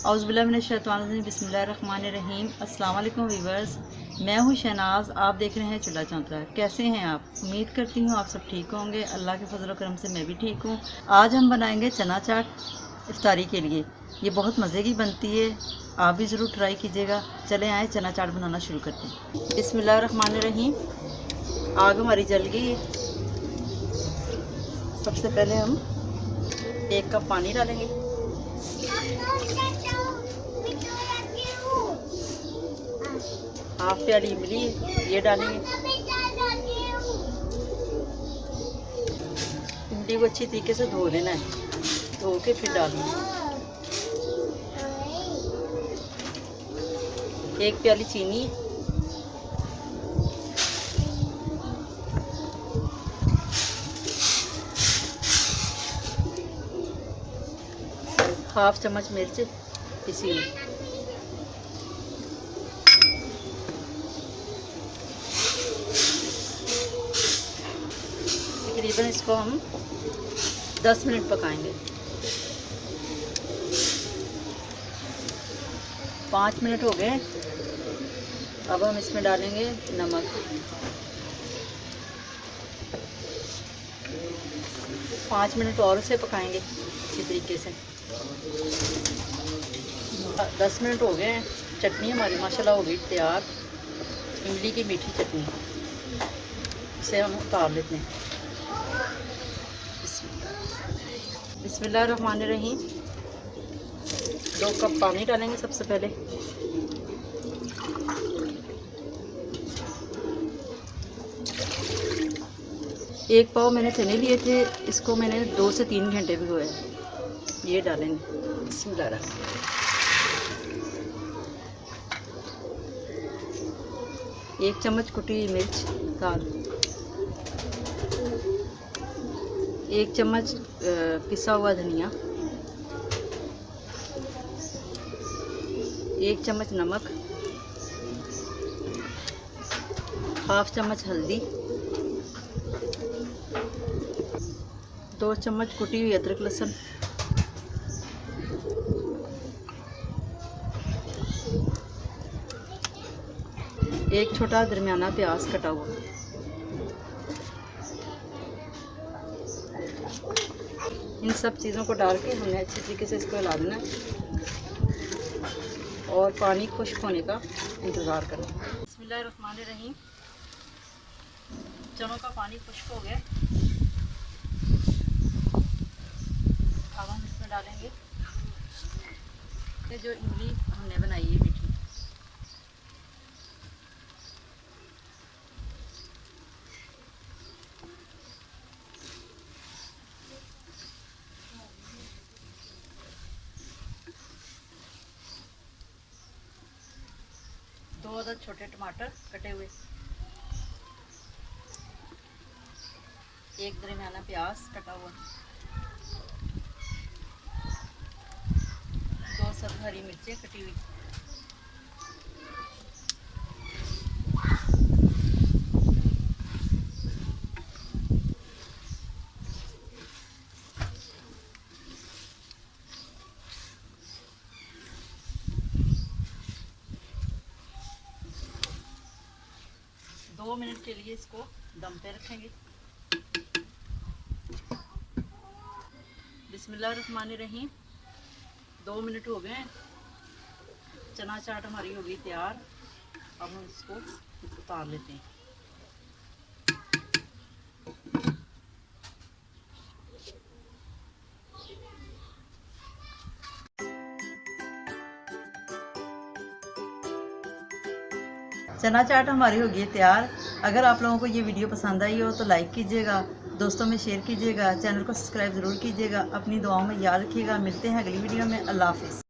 औज़ुबिल्लाहिमिनश्शैतानिर्रजीम बिस्मिल्लाहिर्रहमानिर्रहीम। अस्सलाम वालेकुम वीवर्स, मैं हूँ शहनाज। आप देख रहे हैं चूल्हा चौंतरा। कैसे हैं आप? उम्मीद करती हूँ आप सब ठीक होंगे। अल्लाह के फजल करम से मैं भी ठीक हूँ। आज हम बनाएंगे चना चाट इफ्तारी के लिए। ये बहुत मज़े की बनती है, आप भी ज़रूर ट्राई कीजिएगा। चलें आए चना चाट बनाना शुरू करते हैं। बिस्मिल्लाहिर्रहमानिर्रहीम। आग हमारी जल गई है। सबसे पहले हम 1 कप पानी डालेंगे। हाफ प्याली इमली ये डालेंगे। इमली को अच्छी तरीके से धो लेना है, धो के फिर डालेंगे। 1 प्याली चीनी, हाफ चम्मच मिर्च पिसी हुई, तकरीबन इसको हम 10 मिनट पकाएंगे। 5 मिनट हो गए। अब हम इसमें डालेंगे नमक। 5 मिनट और उसे पकाएंगे इसी तरीके से। 10 मिनट हो गए हैं। चटनी हमारी माशाल्लाह हो गई तैयार। इमली की मीठी चटनी, इसे हम उतार लेते हैं। बिस्मिल्लाहिर्रहमानिर्रहीम। 2 कप पानी डालेंगे सबसे पहले। एक पाव मैंने चने लिए थे, इसको मैंने 2 से 3 घंटे भिगोया। ये डालेंगे। बिस्मिल्लाह। 1 चम्मच कुटी हुई मिर्च दाल, 1 चम्मच पिसा हुआ धनिया, 1 चम्मच नमक, हाफ चम्मच हल्दी, 2 चम्मच कुटी हुई अदरक लहसुन, 1 छोटा दरमियाना प्याज कटा हुआ। इन सब चीज़ों को डाल के हमने अच्छी तरीके से इसको हिला देना और पानी खुश्क होने का इंतज़ार करना। बिस्मिल्लाहिर्रहमानिर्रहीम। चनों का पानी खुश्क हो गया। अब हम इसमें डालेंगे जो इमली हमने बनाई है मीठी। दो अदद छोटे टमाटर कटे हुए, 1 दरमियाना प्याज कटा हुआ, 2 सब हरी मिर्चें कटी हुई, दो मिनट के लिए इसको दम पे रखेंगे। बिस्मिल्लाहिर्रहमानिर्रहीम। 2 मिनट हो गए। चना चाट हमारी हो गई तैयार। अब हम इसको उतार लेते हैं। चना चाट हमारी हो गई है तैयार। अगर आप लोगों को ये वीडियो पसंद आई हो तो लाइक कीजिएगा, दोस्तों में शेयर कीजिएगा, चैनल को सब्सक्राइब ज़रूर कीजिएगा। अपनी दुआओं में याद रखिएगा। मिलते हैं अगली वीडियो में। अल्लाह हाफ़िज़।